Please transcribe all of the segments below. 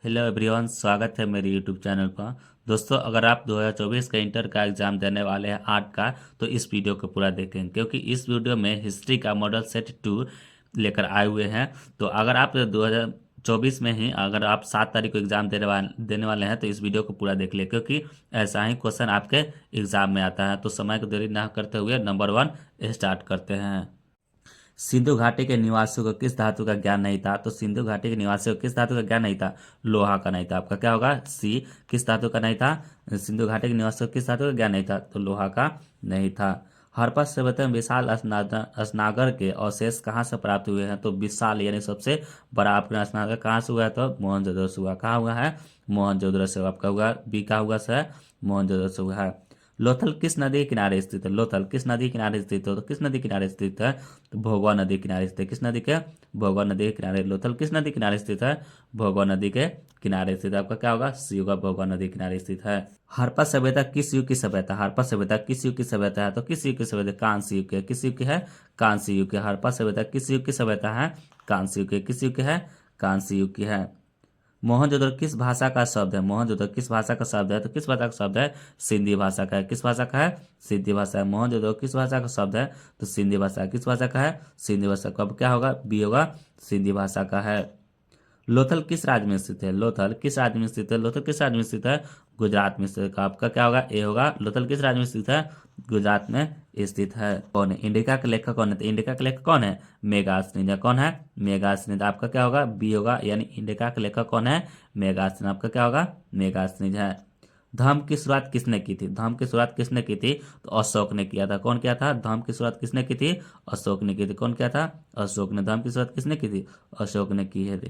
Hello everyone, स्वागत है मेरे यूट्यूब चैनल पर। दोस्तों, अगर आप 2024 का इंटर का एग्ज़ाम देने वाले हैं आर्ट का, तो इस वीडियो को पूरा देखें, क्योंकि इस वीडियो में हिस्ट्री का मॉडल सेट 2 लेकर आए हुए हैं। तो अगर आप 2024 में ही अगर आप 7 तारीख को एग्ज़ाम देने वाले हैं, तो इस वीडियो को पूरा देख लें, क्योंकि ऐसा ही क्वेश्चन आपके एग्ज़ाम में आता है। तो समय को देरी ना करते हुए नंबर 1 स्टार्ट करते हैं। सिंधु घाटी के निवासियों को किस धातु का ज्ञान नहीं था? तो सिंधु घाटी के निवासियों को किस धातु का ज्ञान नहीं था? लोहा का नहीं था। आपका क्या होगा? सी। किस धातु का नहीं था? सिंधु घाटी के निवासियों को किस धातु का ज्ञान नहीं था? तो लोहा का नहीं था। हड़प्पा सभ्यता में विशाल स्नागर के अवशेष कहाँ से प्राप्त हुए हैं? तो विशाल यानी सबसे बड़ा आपका स्नागर कहाँ से हुआ है? तो मोहनजोदड़ो से हुआ। कहाँ हुआ है? मोहनजोदड़ो से। आपका हुआ बी का हुआ से मोहनजोदड़ो से हुआ है। लोथल किस नदी के किनारे स्थित है? लोथल किस नदी के किनारे स्थित है? तो किस नदी के किनारे स्थित है? तो भोगवा नदी के किनारे स्थित है। किस नदी के? भोगवा नदी के किनारे। लोथल किस नदी के किनारे स्थित है? भोगवा नदी के किनारे स्थित है। आपका क्या होगा? सी होगा, भोगवा नदी के किनारे स्थित है। हड़प्पा सभ्यता किस युग की सभ्यता? हड़प्पा सभ्यता किस युग की सभ्यता है? तो किस युग की सभ्यता? कांस्य युग की है। किस युग की है? कांस्य युग की। हड़प्पा सभ्यता किस युग की सभ्यता है? कांस्य युग की। किस युग की है? कांस्य युग की है। मोहनजोदड़ो किस भाषा का शब्द है? मोहनजोदड़ो किस भाषा का शब्द है? तो किस भाषा का शब्द है? सिंधी भाषा का है। किस भाषा का है? सिंधी भाषा है। मोहनजोदड़ो किस भाषा का शब्द है? तो सिंधी भाषा। किस भाषा का है? सिंधी भाषा का। अब क्या होगा? बी होगा, सिंधी भाषा का है। लोथल किस राज्य में स्थित है? लोथल किस राज्य में स्थित है? लोथल किस राज्य में स्थित है? गुजरात में स्थित है। आपका क्या होगा? ए होगा। लोथल किस राज्य में स्थित है? गुजरात में स्थित है। कौन है इंडिका का लेखक? कौन है? तो इंडिका का लेखक कौन है? मेगास्थनीज। कौन है? मेगास्थनीज। आपका क्या होगा? बी होगा, यानी इंडिका का लेखक कौन है? मेगास्थनीज। आपका क्या होगा? मेगास्थनीज है। धर्म की शुरुआत किसने की थी? धर्म की शुरुआत किसने की थी? तो अशोक ने किया था। कौन किया था? धर्म की शुरुआत किसने की थी? अशोक ने की थी। कौन किया था? अशोक ने। धर्म की शुरुआत किसने की थी? अशोक ने की है।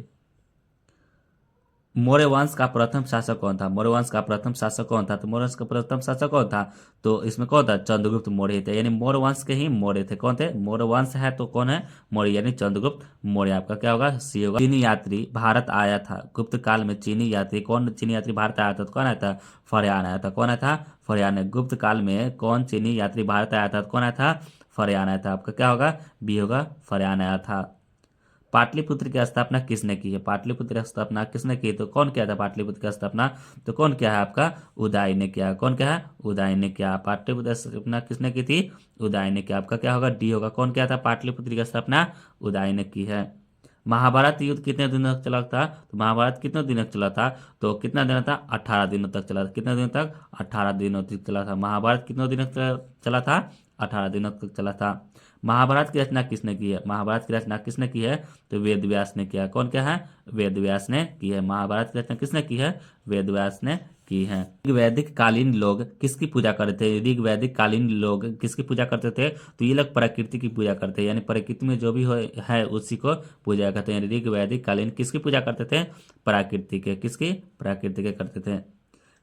मौर्य वंश का प्रथम शासक कौन था? मौर्य वंश का प्रथम शासक कौन था? तो मौर्य वंश का प्रथम शासक कौन था? तो इसमें कौन था? चंद्रगुप्त मौर्य थे, यानी मौर्य वंश के ही मौर्य थे। कौन थे? मौर्य वंश है तो कौन है? मौर्य, यानी चंद्रगुप्त मौर्य। आपका क्या होगा? सी होगा। चीनी यात्री भारत आया था गुप्त काल में। चीनी यात्री कौन? चीनी यात्री भारत आया था तो कौन आया था? फरयान आया था। कौन आया था? फरयान। गुप्त काल में कौन चीनी यात्री भारत आया था तो कौन आया था? फरयान आया था। आपका क्या होगा? बी होगा, फरयान आया था। पाटलिपुत्र की स्थापना किसने की है? पाटलिपुत्र की स्थापना किसने की? तो कौन किया था पाटलिपुत्र की स्थापना? तो कौन क्या है? आपका उदय ने किया। कौन क्या है? उदय ने किया। पाटलिपुत्र की स्थापना किसने की थी? उदय ने किया। आपका क्या होगा? डी होगा। कौन किया था पाटलिपुत्र की स्थापना? उदय ने की है। महाभारत युद्ध कितने दिनों तक चला था? तो महाभारत कितने दिनों तक चला था? तो कितना दिन था? 18 दिनों तक चला था। कितने दिनों तक? 18 दिनों तक चला था। महाभारत कितने दिनों तक चला था? 18 दिनों तक चला था। महाभारत की रचना किसने की है? महाभारत की रचना किसने की है? तो वेद व्यास ने किया। कौन क्या है? वेद व्यास ने की है। महाभारत की रचना किसने की है? वेद व्यास ने की है। वैदिक कालीन लोग किसकी पूजा करते थे? ऋग वैदिक कालीन लोग किसकी पूजा करते थे? तो ये लोग प्रकृति की पूजा करते हैं, यानी प्रकृति में जो भी हो है उसी को पूजा करते हैं। ऋग वैदिक कालीन किसकी पूजा करते थे? प्रकृति के। किसकी? प्रकृति के करते थे।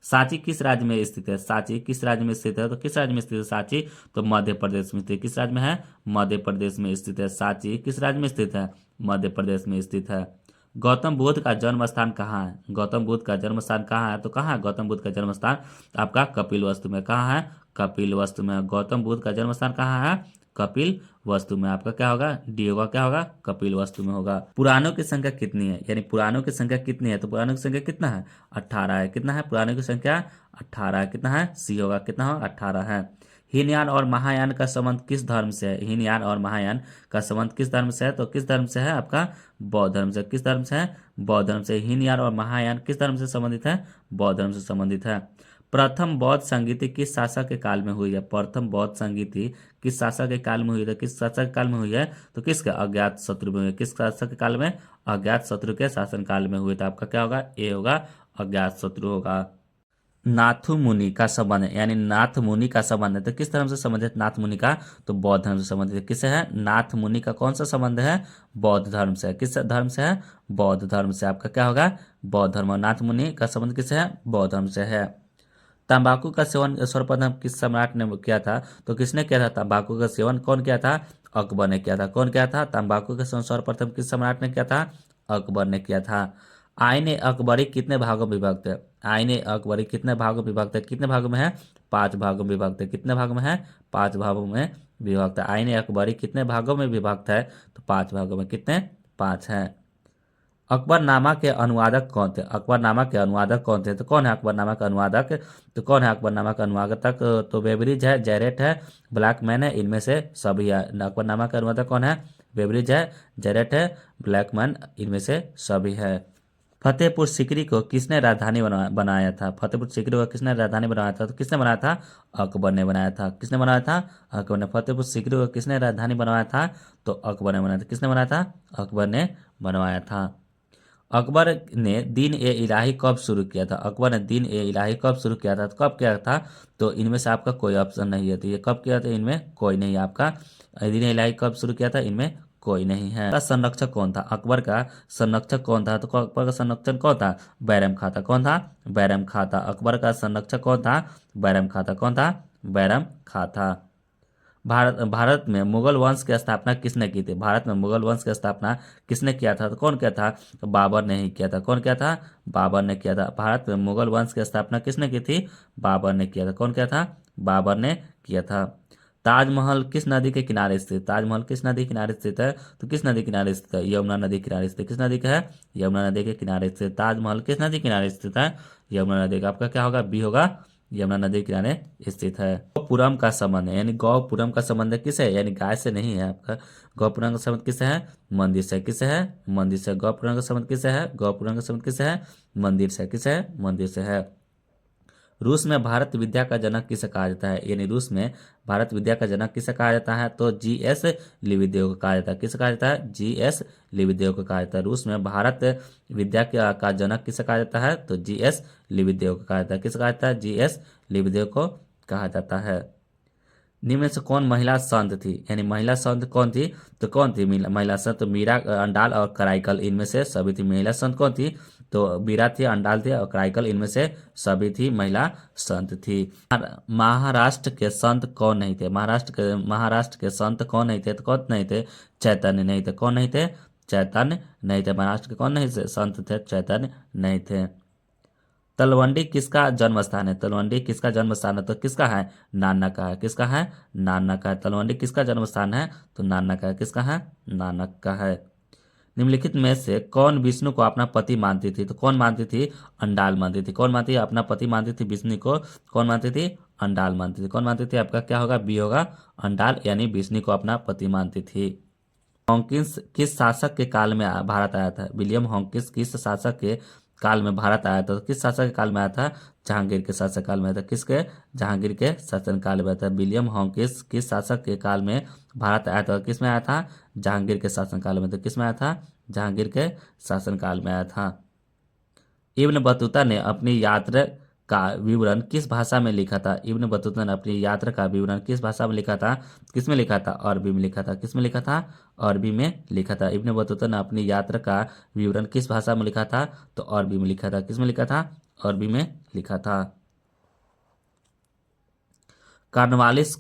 सांची किस राज्य में स्थित है? सांची किस राज्य में स्थित है? तो किस राज्य में स्थित है सांची? तो मध्य प्रदेश में स्थित है। किस राज्य में है? मध्य प्रदेश में स्थित है। सांची किस राज्य में स्थित है? मध्य प्रदेश में स्थित है। गौतम बुद्ध का जन्म स्थान कहाँ है? गौतम बुद्ध का जन्म स्थान कहाँ है? तो कहाँ है गौतम बुद्ध का जन्म स्थान? तो आपका कपिल वस्तु में। कहाँ है? कपिल वस्तु में। गौतम बुद्ध का जन्म स्थान कहाँ है? कपिल वस्तु में। आपका क्या होगा? डी होगा। क्या होगा? कपिल वस्तु में होगा। पुराणों की संख्या कितनी है? यानी पुराणों की संख्या कितनी है? तो पुराणों की संख्या कितना है? 18 है। कितना है पुराणों की संख्या? 18 है। कितना है? सी होगा। कितना होगा? 18 है। हीनयान और महायान का संबंध किस धर्म से है? हीनयान और महायान का संबंध किस धर्म से है? तो किस धर्म से है? आपका बौद्ध धर्म से। किस धर्म से है? बौद्ध धर्म से। हीनयान और महायान किस धर्म से संबंधित है? बौद्ध धर्म से संबंधित है। प्रथम बौद्ध संगीति किस शासक के काल में हुई है? प्रथम बौद्ध संगीति किस शासक के काल में हुई है? किस शासक के काल में हुई है? तो किसके? अज्ञात शत्रु में हुई है। किस शासक के काल में? अज्ञात शत्रु के शासन काल में हुए थे। आपका क्या होगा? ए होगा, अज्ञात शत्रु होगा। नाथु मुनि का संबंध है, यानी नाथ मुनि का संबंध है तो किस धर्म से संबंधित? नाथ मुनि का तो बौद्ध धर्म से संबंधित है। किससे है? नाथ मुनि का कौन सा संबंध है? बौद्ध धर्म से। किस धर्म से है? बौद्ध धर्म से। आपका क्या होगा? बौद्ध धर्म। नाथ मुनि का संबंध किससे है? बौद्ध धर्म से है। तंबाकू का सेवन सर्वप्रथम किस सम्राट ने किया था? तो किसने किया था तंबाकू का सेवन? कौन किया था? अकबर ने किया था। कौन किया था? तंबाकू का सेवन सर्वप्रथम किस सम्राट ने किया था? अकबर ने किया था। आईन अकबरी कितने भागों में विभक्त है? आईन अकबरी कितने भागों में विभक्त है? कितने भागों में है? 5 भागों में विभक्त है। कितने भागों में है? 5 भागों में विभक्त है। आईन अकबरी कितने भागों में विभक्त है? तो 5 भागों में। कितने? 5 है। अकबरनामा के अनुवादक कौन थे? अकबरनामा के अनुवादक कौन थे? तो कौन है अकबरनामा का अनुवादक? तो कौन है अकबरनामा का अनुवादक? तो बेबरिज है, जैरेट है, ब्लैकमैन है, इनमें से सभी है। अकबरनामा का अनुवादक कौन है? बेबरिज है, जैरेट है, ब्लैकमैन, इनमें से सभी है। फतेहपुर सीकरी को किसने राजधानी बनाया था? फतेहपुर सीकरी को किसने राजधानी बनाया था? तो किसने बनाया था? अकबर ने बनाया था। किसने बनाया था? अकबर ने। फतेहपुर सीकरी को किसने राजधानी बनवाया था? तो अकबर ने बनाया था। किसने बनाया था? अकबर ने बनवाया था। अकबर ने दीन ए इलाही कब शुरू किया था? अकबर ने दीन ए इलाही कब शुरू किया था? तो कब किया था? तो इनमें से आपका कोई ऑप्शन नहीं है, तो ये कब किया था? इनमें कोई नहीं है आपका। दीन ए इलाही कब शुरू किया था? इनमें कोई नहीं है। का संरक्षक कौन था? अकबर का संरक्षक कौन था? तो अकबर का संरक्षक कौन था? बैरम खां था। कौन था? बैरम खां था। अकबर का संरक्षक कौन था? बैरम खां था। कौन था? बैरम खां था। भारत में मुगल वंश की स्थापना किसने की थी? भारत में मुगल वंश की स्थापना किसने किया था? तो कौन किया था? तो बाबर ने ही किया था। कौन किया था? बाबर ने किया था। भारत में मुगल वंश की स्थापना किसने की थी? बाबर ने किया था। कौन किया था? बाबर ने किया था। ताजमहल किस नदी के किनारे स्थित? ताजमहल किस नदी के किनारे स्थित है? तो किस नदी के किनारे स्थित है? यमुना नदी के किनारे स्थित। किस नदी का है? यमुना नदी के किनारे स्थित। ताजमहल किस नदी के किनारे स्थित है? यमुना नदी का। आपका क्या होगा? बी होगा, यमुना नदी के किनारे स्थित है। गौपुरम का संबंध है, यानी गौपुरम का संबंध किसे है? यानी गाय से नहीं है आपका। गौपुरम का संबंध किसे है? मंदिर से। किसे है? मंदिर से। गौपुरम का संबंध किसे है? गौपुरम का संबंध किसे है? मंदिर से। किसे है? मंदिर से है। रूस में भारत विद्या का जनक किसे कहा जाता है? यानी रूस में भारत विद्या का जनक किसे कहा जाता है? तो जीएस लिविदेव को कहा जाता है। किसे कहा जाता है? जीएस लिविदेव को कहा जाता है। रूस में भारत विद्या का जनक किसे कहा जाता है? तो जीएस लिविदेव को कहा जाता है। किसे कहा जाता है? जीएस लिविदेव को कहा जाता है। निम्न में से कौन महिला संत थी? यानी महिला संत कौन थी? तो कौन थी महिला संत? तो मीरा, अंडाल और कराइकल, इनमें से सभी थी। महिला संत कौन थी? तो मीरा थी, अंडाल थी और कराइकल, इनमें से सभी थी महिला संत थी। महाराष्ट्र के संत कौन नहीं थे? महाराष्ट्र के संत कौन नहीं थे? तो कौन नहीं थे? चैतन्य नहीं थे। कौन नहीं थे? चैतन्य नहीं थे। महाराष्ट्र के कौन नहीं थे? संत थे? चैतन्य नहीं थे। तलवंडी किसका जन्म स्थान है? तलवंडी किसका जन्म स्थान है? तो किसका है? नानक का है। किसका है? नानक का है। तलवंडी किसका जन्म स्थान है? तो नानक का है। किसका है? नानक का है। निम्नलिखित में से कौन विष्णु को अपना पति मानती थी? तो कौन मानती थी? अंडाल मानती थी। कौन मानती है? अपना पति मानती थी विष्णु को। कौन मानती थी? अंडाल मानती थी। कौन मानती थी? आपका क्या होगा? बी होगा, अंडाल, यानी विष्णु को अपना पति मानती थी। हॉकिंस किस शासक के काल में भारत आया था? विलियम हॉकिंस किस शासक के काल में भारत आया था? तो किस शासक के काल में आया था? जहांगीर के शासक काल में आया था। किसके? जहांगीर के शासन काल में आया था। विलियम हॉकिंस किस शासक के काल में भारत आया था? किस में आया था? जहांगीर के शासन काल में। तो किस में आया था? जहांगीर के शासन काल में आया था। इब्न बतूता ने अपनी यात्रा का विवरण किस भाषा में लिखा था? इब्न बतूता ने अपनी यात्रा का विवरण किस भाषा में लिखा था? किस में लिखा था? अरबी में लिखा था। किस में लिखा था? अरबी में लिखा था। इब्न बतूता ने अपनी यात्रा का विवरण किस भाषा में लिखा था? तो अरबी में लिखा था। किस में लिखा था? अरबी में लिखा था। कार्नवालिस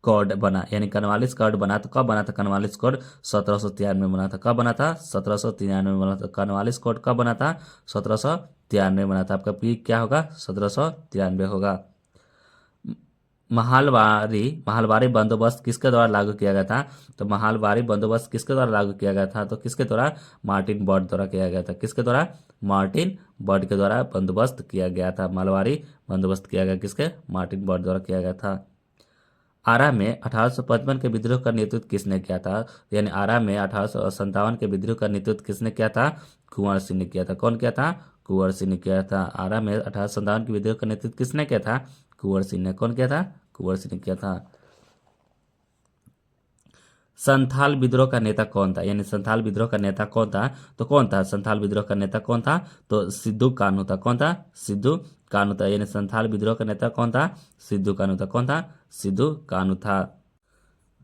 कोड बना, यानी कार्नवालिस कोड बना तो कब बना था? कार्नवालिस कोड 1793 में बना था। कब बना था? 1793 में बना था। कार्नवालिस कोड कब बना था? 1793 में बना था। आपका पी क्या होगा? 1793 होगा। महालवारी बंदोबस्त किसके द्वारा लागू किया गया था? तो महालवारी बंदोबस्त किसके द्वारा लागू किया गया था? तो किसके द्वारा? मार्टिन बर्ड द्वारा किया गया था। किसके द्वारा? मार्टिन बर्ड के द्वारा बंदोबस्त किया गया था। मालवारी बंदोबस्त किया गया किसके? मार्टिन बर्ड द्वारा किया गया था। आरा में 1855 के विद्रोह का नेतृत्व किसने किया था? यानी आरा में 1857 के विद्रोह का नेतृत्व किसने किया था? कुंवर सिंह ने किया था। कौन किया था? कुंवर सिंह ने किया था। आरा में 1857 के विद्रोह का नेतृत्व किसने किया था? कुंवर सिंह ने। कौन किया था? कुंवर सिंह ने किया था। संथाल विद्रोह का नेता कौन था? यानी संथाल विद्रोह का नेता कौन था? तो कौन था संथाल विद्रोह का नेता? कौन था? तो सिद्धू कान्हू था। कौन था? सिद्धू कान्हू था। यानी संथाल विद्रोह का नेता कौन था? सिद्धू कान्हू था। कौन था? सिद्धू कान्हू था।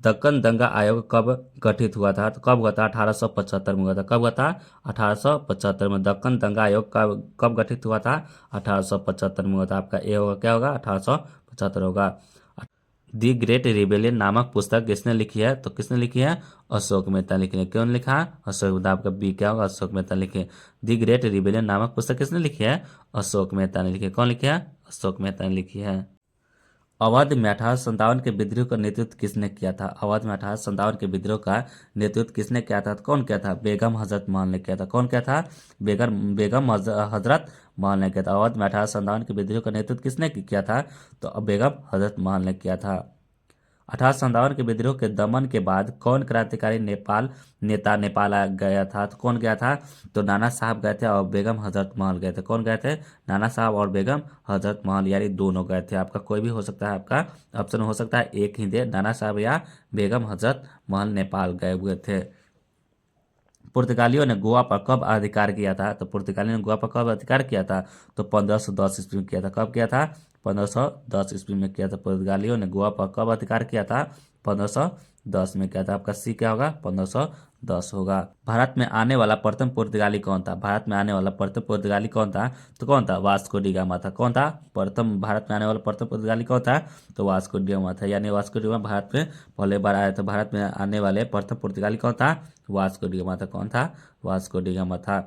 दक्कन दंगा आयोग कब गठित हुआ था? तो कब हुआ था? 1875 में हुआ था। कब हुआ था? 1875 में। दक्कन दंगा आयोग कब गठित हुआ था? 1875 में हुआ था। आपका ए होगा, क्या होगा? 1875 होगा। दी ग्रेट रिबेलियन नामक पुस्तक किसने लिखी है? तो किसने लिखी है? अशोक मेहता लिखी है। क्यों लिखा? अशोक मेहता। आपका बी क्या होगा? अशोक मेहता लिखे। दी ग्रेट रिबेलियन नामक पुस्तक किसने लिखी है? अशोक मेहता ने लिखी है। कौन लिखी है? अशोक मेहता ने लिखी है। अवध में 1857 के विद्रोह का नेतृत्व किसने किया था? अवध में 1857 के विद्रोह का नेतृत्व किसने किया था? तो कौन किया था? बेगम हजरत महल ने किया था। कौन किया था? बेगम हजरत महल ने किया था। अवध में 1857 के विद्रोह का नेतृत्व किसने किया था? तो बेगम हजरत महल ने किया था। 1857 के विद्रोह के दमन के बाद कौन क्रांतिकारी नेपाल आ गया था? तो कौन गया था? तो नाना साहब गए थे और बेगम हजरत महल गए थे। कौन गए थे? नाना साहब और बेगम हजरत महल, यानी दोनों गए थे। आपका कोई भी हो सकता है, आपका ऑप्शन हो सकता है एक ही दे, नाना साहब या बेगम हजरत महल नेपाल गए हुए थे। पुर्तगालियों ने गोवा पर कब अधिकार किया था? तो पुर्तगालियों ने गोवा पर कब अधिकार किया था? तो 1510 ईस्वी में किया था। कब किया था? 1510 ईस्वी में किया था। पुर्तगालियों ने गोवा पर कब अधिकार किया था? 1510 में किया था। आपका सी क्या होगा? 1510 होगा। भारत में आने वाला प्रथम पुर्तगाली कौन था? भारत में आने वाला प्रथम पुर्तगाली कौन था? तो कौन था? वास्को डी गामा था। कौन था प्रथम भारत में आने वाला प्रथम पुर्तगाली? कौन था? तो वास्को डी गामा था। यानी वास्को डी गामा भारत में पहले बार आया था। भारत में आने वाले प्रथम पुर्तगाली कौन था? वास्को डी गामा था। कौन था? वास्को डी गामा था।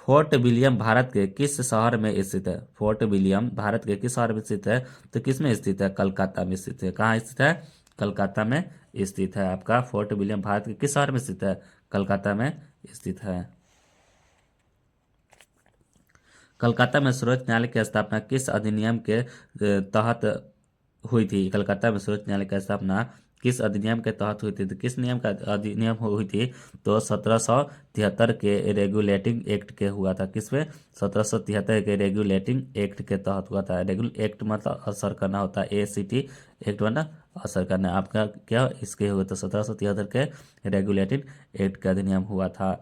फोर्ट विलियम भारत के किस शहर में स्थित है? फोर्ट विलियम भारत के किस शहर में स्थित है? तो किस में स्थित है? कलकत्ता में स्थित है। कहाँ स्थित है? कलकत्ता में स्थित है। आपका फोर्ट विलियम भारत के किस शहर में स्थित है? कलकत्ता में स्थित है। कलकत्ता में सर्वोच्च न्यायालय की स्थापना किस अधिनियम के तहत हुई थी? कलकत्ता में सर्वोच्च न्यायालय की स्थापना किस अधिनियम के तहत हुई थी? तो किस नियम का अधिनियम हुई थी? तो 1773 के रेगुलेटिंग एक्ट के हुआ था। किसमें? 1773 के रेगुलेटिंग एक्ट के तहत हुआ था। रेगुल एक्ट मतलब असर करना होता है, ACT एक्ट मतलब असर करना। आपका क्या इसके हुए? तो 1773 के रेगुलेटिंग एक्ट का अधिनियम हुआ था।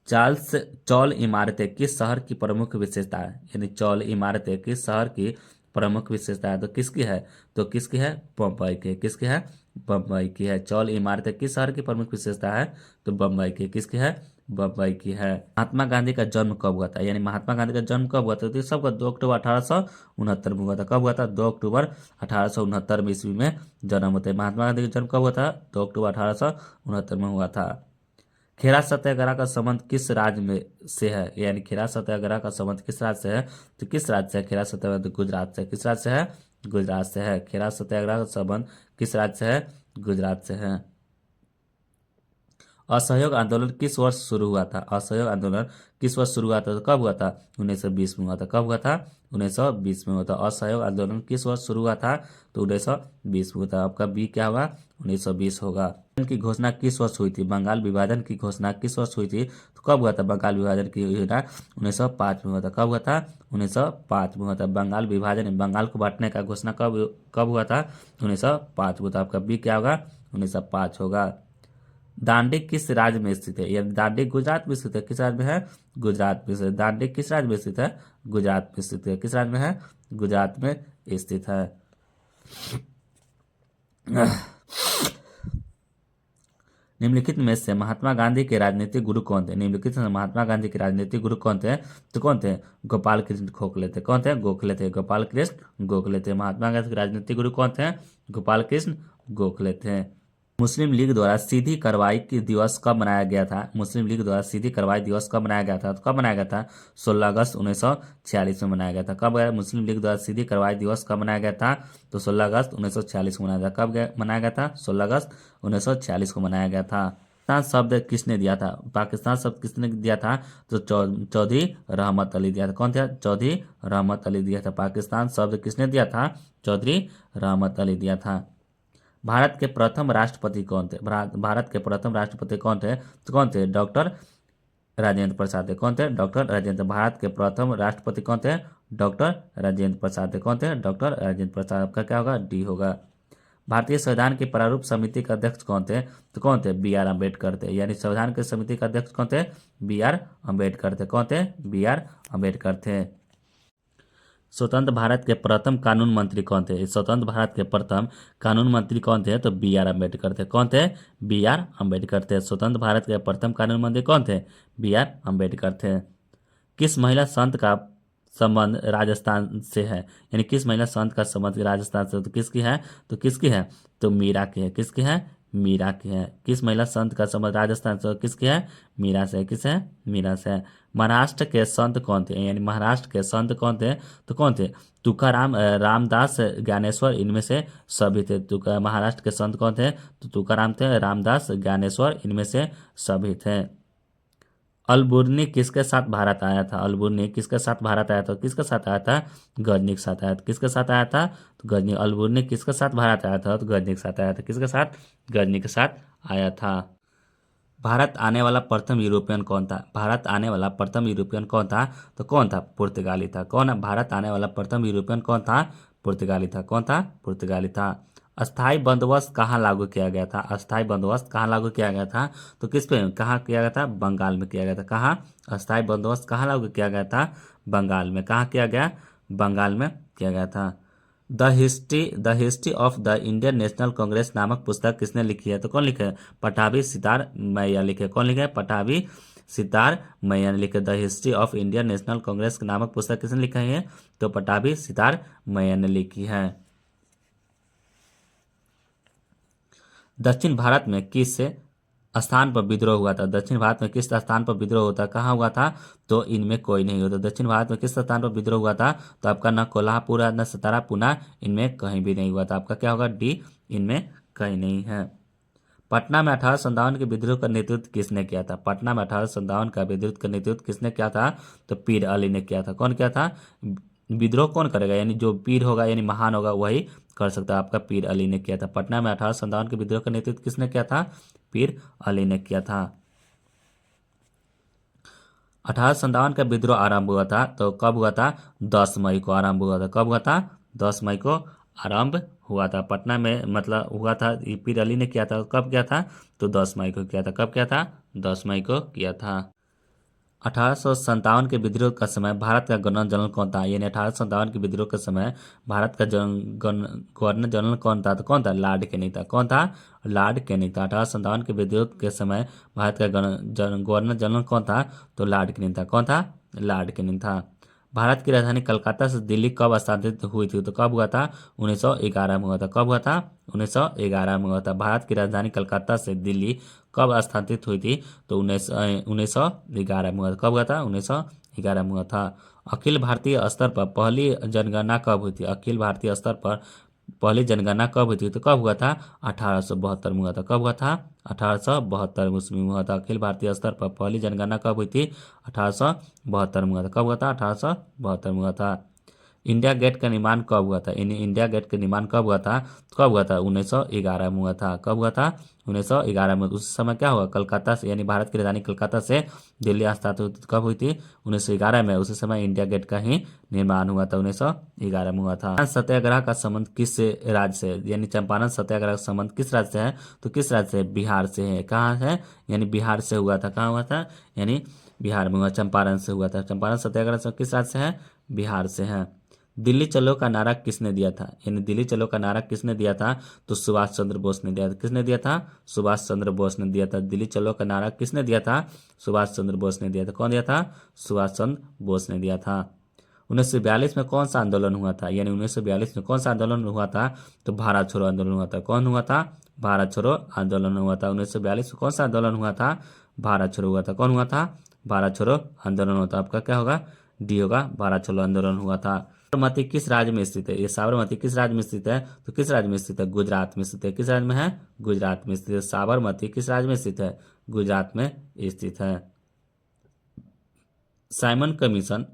चार्ल्स चौल इमारतें किस शहर की प्रमुख विशेषता है? यानी चौल इमारतें किस शहर की प्रमुख विशेषता है? तो किसकी है? तो किसकी है? बम्बई की। किसकी है? बम्बई की है। चौल इमारतें किस शहर की प्रमुख विशेषता है? तो बम्बई की। किसकी है? बम्बई की है। महात्मा गांधी का जन्म कब हुआ था? यानी महात्मा गांधी का जन्म कब हुआ था? तो सबका 2 अक्टूबर 1869 में हुआ था। कब हुआ था? 2 अक्टूबर 1869 में ईस्वी में जन्म होता है। महात्मा गांधी का जन्म कब हुआ था? 2 अक्टूबर 1869 में हुआ था। खेरा सत्याग्रह का संबंध किस राज्य में से है? यानी खेरा सत्याग्रह का संबंध किस राज्य से है? तो किस राज्य से है खेरा सत्याग्रह? तो गुजरात से। किस राज्य से है? गुजरात से है। खेरा सत्याग्रह का संबंध किस राज्य से है? गुजरात से है। असहयोग आंदोलन किस वर्ष शुरू हुआ था? असहयोग आंदोलन किस वर्ष शुरू हुआ था? तो कब हुआ था? 1920 में हुआ था। कब हुआ था? 1920 में हुआ था। असहयोग आंदोलन किस वर्ष शुरू हुआ था? तो 1920 में हुआ था। आपका बी क्या होगा? 1920 होगा। की घोषणा किस वर्ष हुई थी? बंगाल विभाजन की घोषणा किस वर्ष हुई थी? तो कब हुआ था बंगाल विभाजन की घोषणा? 1905 में हुआ था। कब हुआ था? 1905 में हुआ था। बंगाल विभाजन, बंगाल को बांटने का घोषणा कब कब हुआ था? 1905 में हुआ था। आपका बी क्या होगा? 1905 होगा। दांडी किस राज्य में स्थित है? यह दांडी गुजरात में स्थित है। किस राज्य में है? गुजरात में स्थित है। दांडी किस राज्य में स्थित है? गुजरात में स्थित है। किस राज्य में है? गुजरात में स्थित है। निम्नलिखित में से महात्मा गांधी के राजनीतिक गुरु कौन थे? निम्नलिखित में महात्मा गांधी के राजनीतिक गुरु कौन थे? तो कौन थे? गोपाल कृष्ण गोखले थे। कौन थे? गोखले थे। गोपाल कृष्ण गोखले थे। महात्मा गांधी के राजनीतिक गुरु कौन थे? गोपाल कृष्ण गोखले थे। मुस्लिम लीग द्वारा सीधी कार्रवाई की दिवस कब मनाया गया था? मुस्लिम लीग द्वारा सीधी कार्रवाई दिवस कब मनाया गया था? तो कब मनाया गया था? 16 अगस्त 1946 में मनाया गया था। कब गया मुस्लिम लीग द्वारा सीधी कार्रवाई दिवस कब मनाया गया था? तो 16 अगस्त 1946 को मनाया था। कब मनाया गया था? 16 अगस्त 1946 को मनाया गया था। पाकिस्तान शब्द किसने दिया था? पाकिस्तान शब्द किसने दिया था? तो चौधरी रहमत अली दिया था। कौन था? चौधरी रहमत अली दिया था। पाकिस्तान शब्द किसने दिया था? चौधरी रहमत अली दिया था। भारत के प्रथम राष्ट्रपति कौन थे? भारत के प्रथम राष्ट्रपति कौन थे? तो कौन थे? डॉक्टर राजेंद्र प्रसाद थे। कौन थे? डॉक्टर राजेंद्र। भारत के प्रथम राष्ट्रपति कौन थे? डॉक्टर राजेंद्र प्रसाद थे। कौन थे? डॉक्टर राजेंद्र प्रसाद। आपका क्या होगा? डी होगा। भारतीय संविधान की प्रारूप समिति के अध्यक्ष कौन थे? तो कौन थे? BR अम्बेडकर थे। यानी संविधान की समिति के अध्यक्ष कौन थे? BR अम्बेडकर थे। कौन थे? BR अम्बेडकर थे। स्वतंत्र भारत के प्रथम कानून मंत्री कौन थे? स्वतंत्र भारत के प्रथम कानून मंत्री कौन थे? तो BR अम्बेडकर थे। कौन थे? BR अम्बेडकर थे। स्वतंत्र भारत के प्रथम कानून मंत्री कौन थे? BR अम्बेडकर थे। किस महिला संत का संबंध राजस्थान से है? यानी किस महिला संत का संबंध राजस्थान से? तो किसकी है? तो किसकी है? तो मीरा की है। किसकी है? मीरा की है। किस महिला संत का संबंध राजस्थान से? किसकी है? मीरा से। किस है? मीरा से। महाराष्ट्र के संत कौन थे, यानी महाराष्ट्र के संत कौन थे, तो कौन थे, तुकाराम, रामदास, ज्ञानेश्वर, इनमें से सभी थे। महाराष्ट्र के संत कौन थे, तो तुकाराम थे, रामदास, ज्ञानेश्वर, इनमें से सभी थे। अलबुर्नी किसके साथ भारत आया था, अलबुर्नी किसके साथ भारत आया था, किसके साथ आया था, गजनी के साथ आया था। किसके साथ आया था, तो गजनी। अलबुर्नी किसके साथ भारत आया था, तो गजनी के साथ आया था। किसके साथ, गजनी के साथ आया था। भारत आने वाला प्रथम यूरोपियन कौन था, भारत आने वाला प्रथम यूरोपियन कौन था, तो कौन था, पुर्तगाली था। कौन है, भारत आने वाला प्रथम यूरोपियन कौन था, पुर्तगाली था। कौन था, पुर्तगाली था। अस्थाई बंदोबस्त कहाँ लागू किया गया था, अस्थाई बंदोबस्त कहाँ लागू किया गया था, तो किस पे, कहाँ किया गया था, बंगाल में किया गया था। कहाँ, अस्थाई बंदोबस्त कहाँ लागू किया गया था, बंगाल में। कहाँ किया गया, बंगाल में किया गया था। The history of the Indian national Congress नामक पुस्तक किसने लिखी है, तो कौन लिखे है, पटाभी सितार मैया लिखे। कौन लिखे, पटाभी सितार मैया ने लिखे। The history of Indian national Congress नामक पुस्तक किसने लिखा है, तो पटाभी सितार मैया ने लिखी है। दक्षिण भारत में किस स्थान पर विद्रोह हुआ था, दक्षिण भारत में किस स्थान पर विद्रोह होता, कहाँ हुआ था, तो इनमें कोई नहीं होता। दक्षिण भारत में किस स्थान पर विद्रोह हुआ था, तो आपका न कोल्हापुर न सतारा पुना, इनमें कहीं भी नहीं हुआ था। आपका क्या होगा, डी, इनमें कहीं नहीं है। पटना में 1857 के विद्रोह का नेतृत्व किसने किया था, पटना में 1857 का विद्रोह का नेतृत्व किसने किया था, तो पीर अली ने किया था। कौन किया था, विद्रोह कौन करेगा, यानी जो पीर होगा यानी महान होगा वही कर सकता है। आपका पीर अली ने किया था। पटना में 1857 के विद्रोह का नेतृत्व किसने किया था, पीर अली ने किया था। 1857 का विद्रोह आरंभ हुआ था, तो कब हुआ था, 10 मई को आरंभ हुआ था। कब हुआ था, 10 मई को आरंभ हुआ था। पटना में मतलब हुआ था, ये पीर अली ने किया था। कब किया था, तो 10 मई को किया था। कब किया था, 10 मई को किया था। 1857 के विद्रोह का समय भारत का गवर्नर जनरल कौन था, यानी 1857 के विद्रोह के समय भारत का गवर्नर जनरल कौन था, तो कौन था, लॉर्ड कैनिंग था। कौन था, लॉर्ड कैनिंग था। 1857 के विद्रोह के समय भारत का गवर्नर जनरल कौन था, तो लॉर्ड कैनिंग था। कौन था, लॉर्ड कैनिंग था। भारत की राजधानी कलकत्ता से दिल्ली कब स्थानांतरित हुई थी, तो कब हुआ था, 1911 में हुआ था। कब हुआ था, 1911 में हुआ था। भारत की राजधानी कलकत्ता से दिल्ली कब स्थानांतरित हुई थी, तो 1911 में हुआ था। कब हुआ था, 1911 में हुआ था। अखिल भारतीय स्तर पर पहली जनगणना कब हुई थी, अखिल भारतीय स्तर पर पहली जनगणना कब हुई थी, तो कब हुआ था, 1872 में हुआ था। कब हुआ था, 1872 में हुआ था। अखिल भारतीय स्तर पर पहली जनगणना कब हुई थी, 1872 में हुआ था। कब हुआ था, 1872 में हुआ था। इंडिया गेट का निर्माण कब हुआ था, इंडिया गेट का निर्माण कब हुआ था, कब हुआ था, 1911 में हुआ था। कब हुआ था, 1911 में। उस समय क्या हुआ, कलकत्ता से, यानी भारत की राजधानी कलकत्ता से दिल्ली स्थानांतरित कब हुई थी, 1911 में। उसी समय इंडिया गेट का ही निर्माण हुआ था, 1911 में हुआ था। सत्याग्रह का संबंध किस राज्य से, यानी चंपारण सत्याग्रह का संबंध किस राज्य से है, तो किस राज्य से, बिहार से है। कहाँ है, यानी बिहार से हुआ था। कहाँ हुआ था, यानी बिहार में हुआ, चंपारण से हुआ था। चंपारण सत्याग्रह किस राज्य से है, बिहार से है। दिल्ली चलो का नारा किसने दिया था, यानी दिल्ली चलो का नारा किसने दिया था, तो सुभाष चंद्र बोस ने दिया था। किसने दिया था, सुभाष चंद्र बोस ने दिया था। दिल्ली चलो का नारा किसने दिया था, सुभाष चंद्र बोस ने दिया था। कौन दिया था, सुभाष चंद्र बोस ने दिया था। 1942 में कौन सा आंदोलन हुआ था, यानी 1942 में कौन सा आंदोलन हुआ था, तो भारत छोड़ो आंदोलन हुआ था। कौन हुआ था, भारत छोड़ो आंदोलन हुआ था। 1942 में कौन सा आंदोलन हुआ था, भारत छोड़ो हुआ था। कौन हुआ था, भारत छोड़ो आंदोलन हुआ था। आपका क्या होगा, डी होगा, भारत छोड़ो आंदोलन हुआ था। साबरमती किस राज्य में स्थित है, ये साबरमती किस राज्य में स्थित है, तो किस राज्य में स्थित है, गुजरात में स्थित है। किस राज्य में है, गुजरात में स्थित है। साबरमती किस राज्य में स्थित है, गुजरात में स्थित है। साइमन कमीशन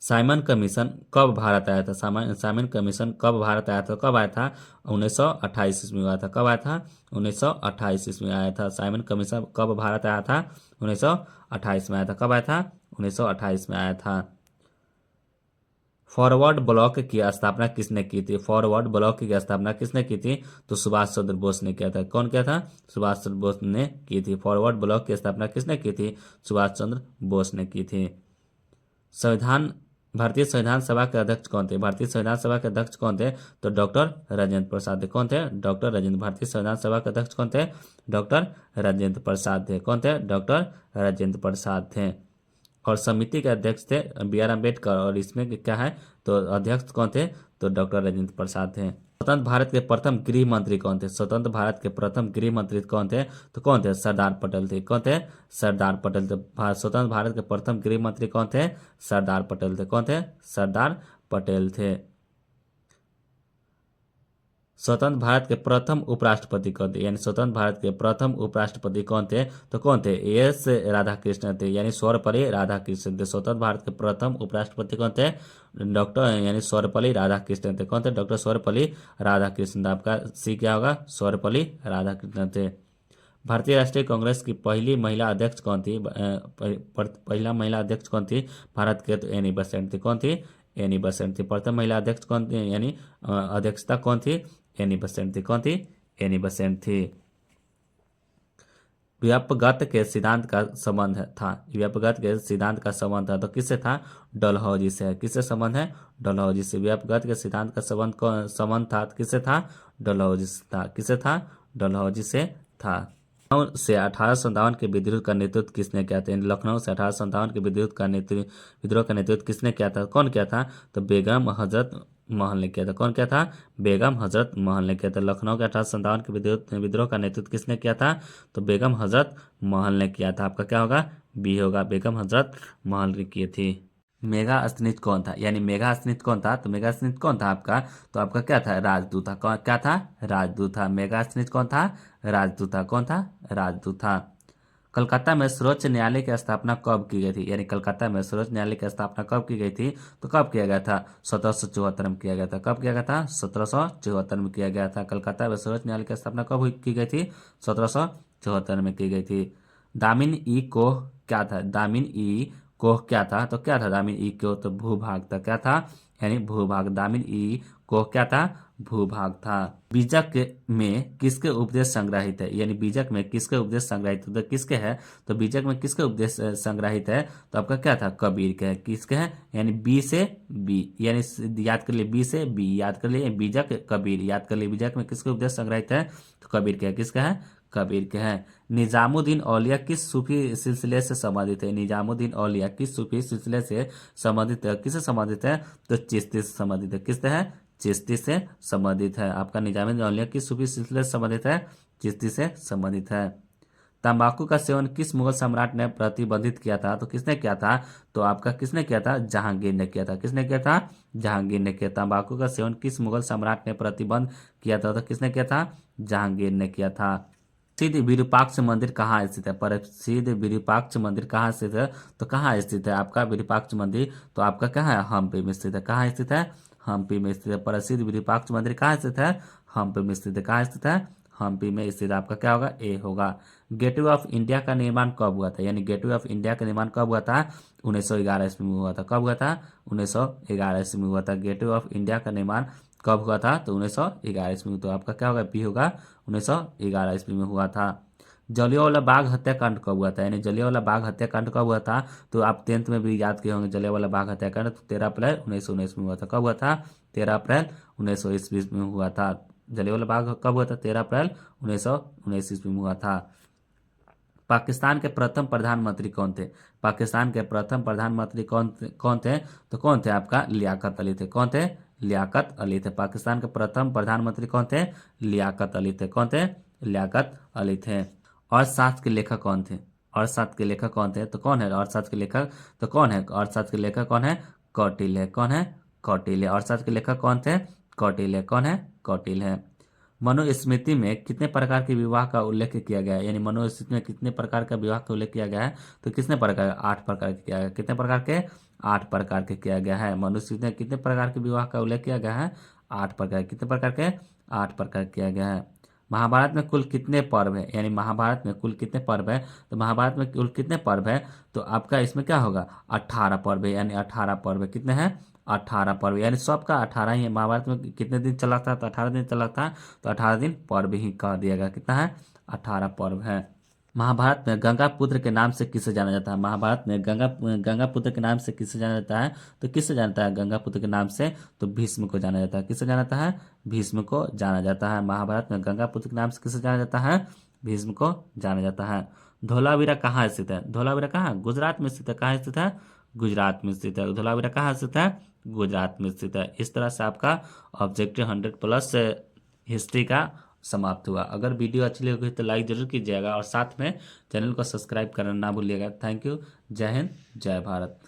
साइमन कमीशन कब भारत आया था, साइमन कमीशन कब भारत आया था, कब आया था, 1928 ईस्वी में आया था। कब आया था, 1928 ईस्वी में आया था। साइमन कमीशन कब भारत आया था, 1928 में आया था। कब आया था, 1928 में आया था। फॉरवर्ड ब्लॉक की स्थापना किसने की थी, फॉरवर्ड ब्लॉक की स्थापना किसने की थी, तो सुभाष चंद्र बोस ने किया था। कौन किया था, सुभाष चंद्र बोस ने की थी। फॉरवर्ड ब्लॉक की स्थापना किसने की थी, सुभाष चंद्र बोस ने की थी। संविधान भारतीय संविधान सभा के अध्यक्ष कौन थे, भारतीय संविधान सभा के अध्यक्ष कौन थे, तो डॉक्टर राजेंद्र प्रसाद थे। कौन थे, डॉक्टर राजेंद्र। भारतीय संविधान सभा के अध्यक्ष कौन थे, डॉक्टर राजेंद्र प्रसाद थे। कौन थे, डॉक्टर राजेंद्र प्रसाद थे। और समिति के अध्यक्ष थे बी आर अम्बेडकर, और इसमें क्या है, तो अध्यक्ष कौन थे, तो डॉक्टर राजेंद्र प्रसाद थे। स्वतंत्र भारत के प्रथम गृह मंत्री कौन थे? स्वतंत्र भारत के प्रथम गृह मंत्री कौन थे? तो कौन थे? सरदार पटेल थे। कौन थे? सरदार पटेल थे। स्वतंत्र भारत के प्रथम गृह मंत्री कौन थे? सरदार पटेल थे। कौन थे? सरदार पटेल थे। स्वतंत्र भारत के प्रथम उपराष्ट्रपति कौन थे? यानी स्वतंत्र भारत के प्रथम उपराष्ट्रपति कौन थे? तो कौन थे? एस राधाकृष्णन थे, यानी सर्वपल्ली राधाकृष्णन थे। स्वतंत्र भारत के प्रथम उपराष्ट्रपति कौन थे? डॉक्टर यानी सर्वपल्ली राधाकृष्णन थे। कौन थे? डॉक्टर सर्वपल्ली राधाकृष्णन। आपका सी क्या होगा? सर्वपल्ली राधाकृष्णन थे। भारतीय राष्ट्रीय कांग्रेस की पहली महिला अध्यक्ष कौन थी? पहला महिला अध्यक्ष कौन थी भारत के? तो एनी बेसेंट थी। कौन थी? एनी बेसेंट थी। प्रथम महिला अध्यक्ष कौन थी, यानी अध्यक्षता कौन थी? एनी बेसेंट थी। कौन थी? एनी बेसेंट थी। व्यापगत के सिद्धांत का संबंध था। व्यापगत के सिद्धांत का संबंध था तो किससे था? डलहौजी से। किससे संबंध है? डलहौजी से। व्यापगत के सिद्धांत का संबंध था किससे था? डलहौजी से था। किससे था? डलहौजी से था। लखनऊ से 1857 के विद्रोह का नेतृत्व किसने किया था? लखनऊ से 1857 के विद्रोह का नेतृत्व किसने किया था? कौन किया था? तो बेगम हजरत महल ने किया था। कौन किया था? बेगम हजरत महल ने किया था। लखनऊ के 1857 के विद्रोह का नेतृत्व किसने किया था? तो बेगम हजरत महल ने किया था। आपका क्या होगा? बी होगा। बेगम हजरत महल ने की थी। मेगा स्निथ कौन था? यानी मेगा स्निथ कौन था? तो मेगा स्निथ कौन था आपका? तो आपका क्या था? राजदूत था। कौन क्या था? राजदूत था। मेगा स्निथ कौन था? राजदूत था। कौन था? राजदूत था। कलकत्ता में सर्वोच्च न्यायालय की स्थापना कब की गई थी? यानी कलकत्ता में सर्वोच्च न्यायालय की स्थापना कब की गई थी? तो कब किया गया था? 1774 में किया गया था। कब किया गया था? 1774 में किया गया था। कलकत्ता में सर्वोच्च न्यायालय की स्थापना कब की गई थी? 1774 में की गई थी। दामिन ई कोह क्या था? दामिन ई कोह क्या था? तो क्या था दामिन ई कोह? तो भूभाग था। क्या था? यानी भूभाग। दामिन ई कोह क्या था? भूभाग था। बीजक में किसके उपदेश संग्रहित है? यानी बीजक में किसके उपदेश संग्रहित है? तो किसके है? तो बीजक में किसके उपदेश संग्रहित है? तो आपका क्या था? कबीर के है। किसके है? यानी बी से बी, यानी याद कर लिए बी से बी, याद कर लिए बीजक कबीर, याद कर लिए बीजक में किसके उपदेश संग्रहित है? तो कबीर के है। किसका है? कबीर के हैं। निजामुद्दीन औलिया किस सूफी सिलसिले से संबंधित है? निजामुद्दीन औलिया किस सूफी सिलसिले से संबंधित है? किससे संबंधित है? तो चिश्ती से संबंधित है। किससे है? चिश्ती से संबंधित है। आपका निजामुद्दीन औलिया किस सूफी सिलसिले से संबंधित है? चिश्ती से संबंधित है। तंबाकू का सेवन किस मुगल सम्राट ने प्रतिबंधित किया था? तो किसने किया था? तो आपका किसने किया था? जहांगीर ने किया था। किसने किया था? जहांगीर ने किया। तंबाकू का सेवन किस मुगल सम्राट ने प्रतिबंध किया था? तो किसने किया था? जहांगीर ने किया था। प्रसिद्ध विरूपाक्ष मंदिर कहाँ स्थित है? प्रसिद्ध विरूपाक्ष मंदिर कहाँ स्थित है? तो कहाँ स्थित है आपका विरूपाक्ष मंदिर? तो आपका कहाँ है? हम्पी में स्थित है। कहाँ स्थित है? हम्पी में स्थित है। प्रसिद्ध विरूपाक्ष मंदिर कहाँ स्थित है? हम्पी में स्थित है। कहाँ स्थित है? हम्पी में स्थित। आपका क्या होगा? ए होगा। गेटवे ऑफ इंडिया का निर्माण कब हुआ था? यानी गेटवे ऑफ इंडिया का निर्माण कब हुआ था? 1911 ईस्वी में हुआ था। कब हुआ था? 1911 ईस्वी में हुआ था। गेटवे ऑफ इंडिया का निर्माण कब हुआ था? तो 1911 ईस्वी में। तो आपका क्या होगा? बी होगा। 1911 ईस्वी में हुआ था। जलियांवाला बाग हत्याकांड कब हुआ था? यानी जलियांवाला बाग हत्याकांड कब हुआ था? तो आप 10th में भी याद किए होंगे जलियांवाला बाग हत्याकांड। 13 अप्रैल 1919 में हुआ था। कब हुआ था? 13 अप्रैल 1919 में हुआ था। जलियांवाला बाग कब हुआ था? 13 अप्रैल 1919 ईस्वी में हुआ था। पाकिस्तान के प्रथम प्रधानमंत्री कौन थे? पाकिस्तान के प्रथम प्रधानमंत्री कौन थे? तो कौन थे आपका? लियाकत अली थे। कौन थे? लियाकत अली थे। पाकिस्तान के प्रथम प्रधानमंत्री कौन थे? लियाकत अली थे। कौन थे? लियाकत अली थे। अर्थशास्त्र के लेखक कौन थे? अर्थशास्त्र के लेखक कौन थे? तो कौन है अर्थशास्त्र के लेखक? तो कौन है अर्थशास्त्र के लेखक? कौन है? कौटिल्य। कौन है? कौटिल्य। अर्थशास्त्र के लेखक कौन थे? कौटिल्य। कौन है? कौटिल्य है। मनुस्मृति में कितने प्रकार के विवाह का उल्लेख किया गया है? यानी मनुस्मृति में कितने प्रकार का विवाह का उल्लेख किया गया है? तो कितने प्रकार? 8 प्रकार के किया गया। कितने प्रकार के? 8 प्रकार के किया गया है। मनुस्मृति में कितने प्रकार के विवाह का उल्लेख किया गया है? 8 प्रकार। कितने प्रकार के? 8 प्रकार किया गया है। महाभारत में कुल कितने पर्व है? यानी महाभारत में कुल कितने पर्व है? तो महाभारत में कुल कितने पर्व है? तो आपका इसमें क्या होगा? 18 पर्व है। यानी 18 पर्व कितने हैं? 18 पर्व। यानी सबका 18 ही है। महाभारत में कितने दिन चला था? तो 18 दिन चला था। तो 18 दिन पर्व ही कह दिया गया। कितना है? 18 पर्व है। महाभारत में गंगा पुत्र के नाम से किसे जाना जाता है? महाभारत में गंगा पुत्र के नाम से किसे जाना जाता है? तो किससे जानता है गंगा पुत्र के नाम से? तो भीष्म को जाना जाता है। किससे जाना जाता है? भीष्म को जाना जाता है। महाभारत में गंगा पुत्र के नाम से किसे जाना जाता है? भीष्म को जाना जाता है। धोलावीरा कहाँ स्थित है? धोलावीरा कहाँ? गुजरात में स्थित है। कहाँ स्थित है? गुजरात में स्थित है। धोलावीरा कहाँ स्थित है? गुजरात में स्थित है। इस तरह से आपका ऑब्जेक्टिव 100+ हिस्ट्री का समाप्त हुआ। अगर वीडियो अच्छी लगी तो लाइक जरूर कीजिएगा और साथ में चैनल को सब्सक्राइब करना ना भूलिएगा। Thank you. जय हिंद, जय भारत।